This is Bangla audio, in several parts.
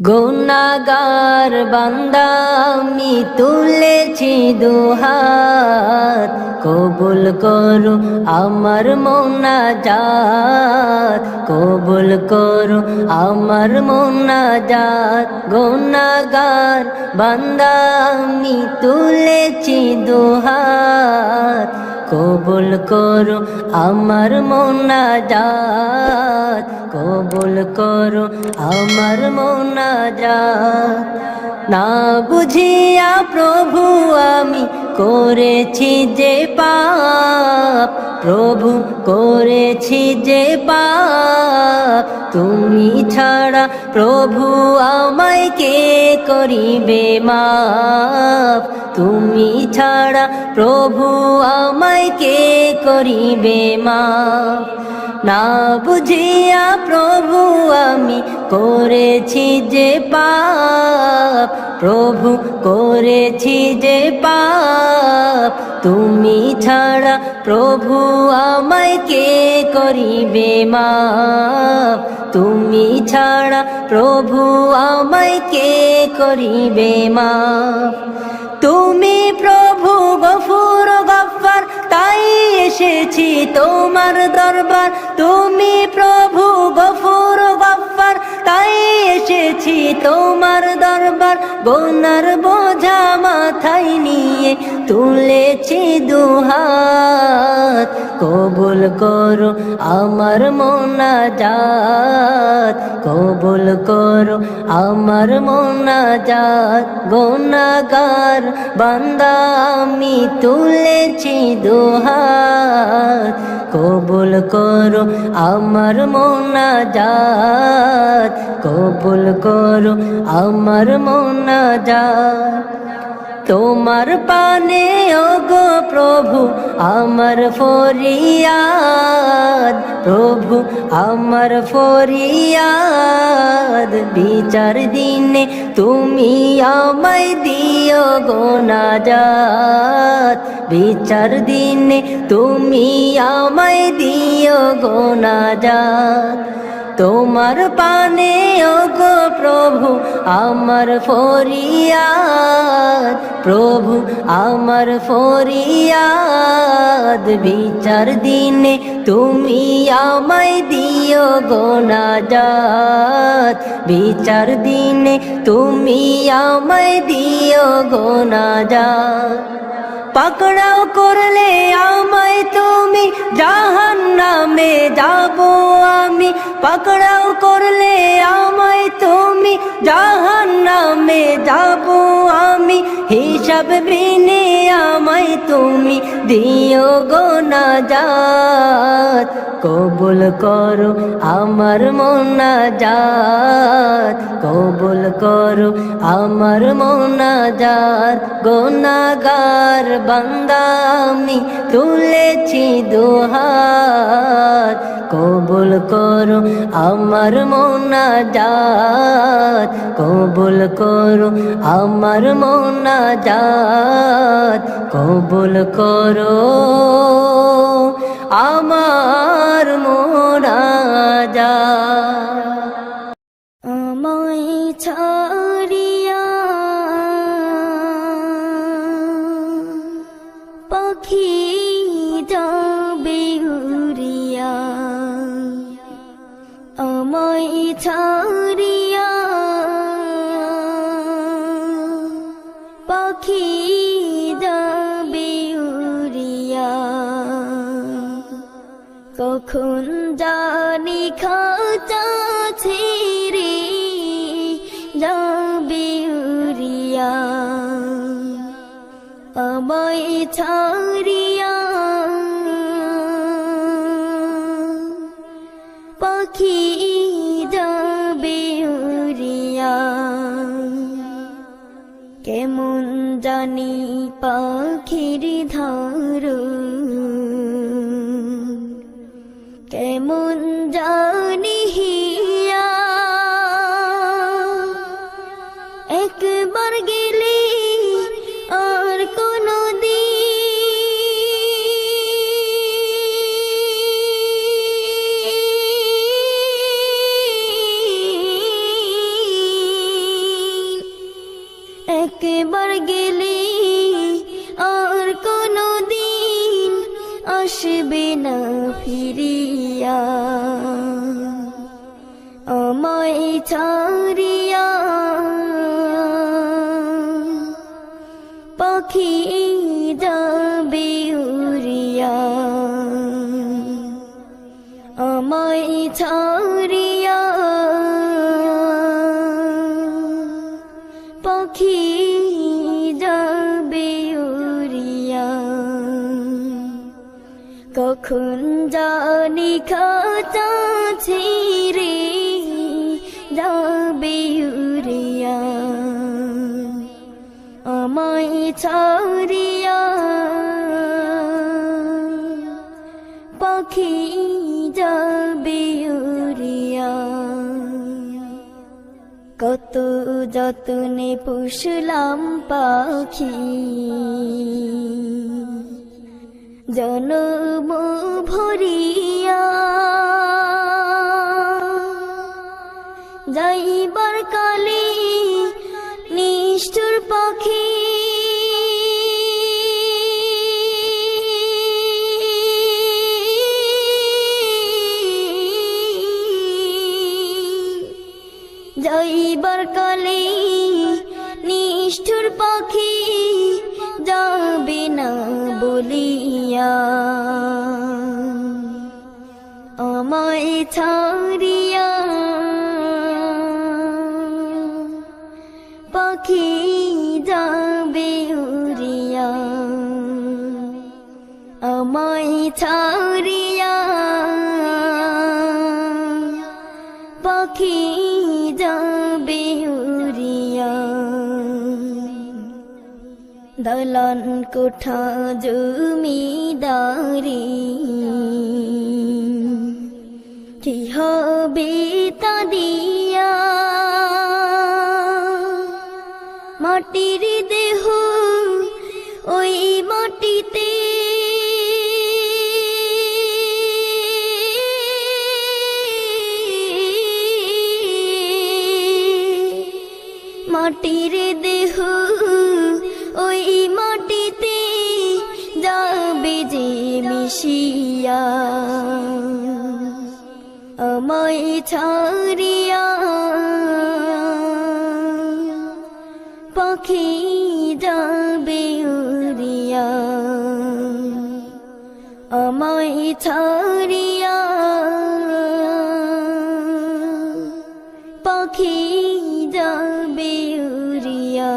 গুনাহগার বান্দা আমি তুলেছি দুহাত, কবুল করো আমার মোনাজাত, কবুল করো আমার মোনাজাত। গুনাহগার বান্দা আমি তুলেছি দুহাত, কবুল করো আমার মোনাজাত, কবুল করো আমার মোনাজাত। না বুঝিয়া প্রভু আমি করেছি যে পাপ, প্রভু করেছি যে পাপ, তুমি ছাড়া প্রভু আমায় কে করিবে মাপ, তুমি ছাড়া প্রভু আমায় কে করিবে মাপ। না বুঝিয়া প্রভু আমি করেছি যে পাপ, প্রভু করেছি যে পাপ, তুমি ছাড়া প্রভু আমায় কে করিবে মাপ, তুমি ছাড়া প্রভু আমায় কে করিবে মাপ। তুমি প্রভু গফুর গফফার, তাই এসেছি তোমার দরবার। তুমি প্রভু গফুর গফফার, তাই এসেছি তোমার দরবার। গুনার বোঝা মাথায় নিয়ে তুলেছি দুহাত, কবুল করো আমার মোনাজাত, কবুল করো আমার মোনাজাত। গুনাহগার বান্দা আমি তুলেছি দুহাত, কবুল করো আমার মোনাজাত, কবুল করো আমার মোনাজাত। তোমার পানে ওগো প্রভু আমার ফরিয়াদ, প্রভু আমার ফরিয়াদ। বিচার দিনে তুমি আমায় দিও গো নাজাত, বিচার দিনে তুমি আমায় দিও গো নাজাত। তোমার পানে ওগো প্রভু আমার ফরিয়াদ, প্রভু আমার ফরিয়াদ। বিচার দিনে তুমি আমায় দিও গো নাজাত, বিচার দিনে তুমি আমায় দিও গো নাজাত। পাকড়াও করলে আমায় তুমি জাহান্নামে যাব আমি, পাকড়াও করলে আমায় তুমি জাহান্নামে যাব আমি। হিসাব বিনে আমায় তুমি দিও গো নাজাত, কবুল করো আমার মোনাজাত, কবুল করো আমার মোনাজাত। গুনাহগার বান্দা আমি তুলেছি দুহাত, কবুল করো আমার মোনাজাত, কবুল করো আমার মোনাজাত, কবুল করো আমার মোনাজাত। আমায় ছাড়িয়া পাখি যাবে উড়িয়া, আমায় ছাড়িয়া পাখি যাবে উড়িয়া। কখন জানি খাঁচা ছেড়ে যাবে উড়িয়া, আমায় ছাড়িয়া পাখি যাবে উড়িয়া। কেমন জানি পাখির ধরন, কেমন জানি হিয়া। একবার গেলে আর কোনো দিন বলিয়া আমায় ছাড়িয়া পাখি যাবে উড়িয়া আমায় ছাড়িয়া পাখি যাবে উড়িয়া কখন জানি খাঁচা ছিঁড়ে যাবে উড়িয়া আমায় ছাড়িয়া পাখি যাবে উড়িয়া কত যতনে পুষলাম পাখি জনম ভরিয়া যাইবার কালে নিষ্ঠুর পাখি যাইবার কালে নিষ্ঠুর পাখি যাবে না বলিয়া আমায় ছাড়িয়া পাখি যাবে উড়িয়া আমায় ছাড়িয়া পাখি যাবে উড়িয়া দলান কোঠা জমিদারি কি হবে তা দিয়া মাটির দেহ ওই মাটিতে মাটির দেহ ওই মাটিতে যাবে যে মিশিয়া আমায় ছাড়িয়া পাখি যাবে উড়িয়া আমায় ছাড়িয়া পাখি যাবে উড়িয়া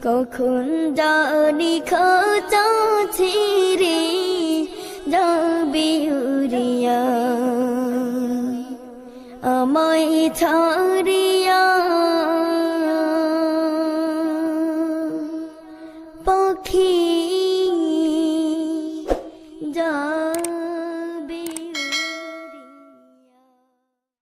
কখন জানি খাঁচা ছিঁড়ে যাবে উড়িয়া আমায় ছাড়িয়া পাখি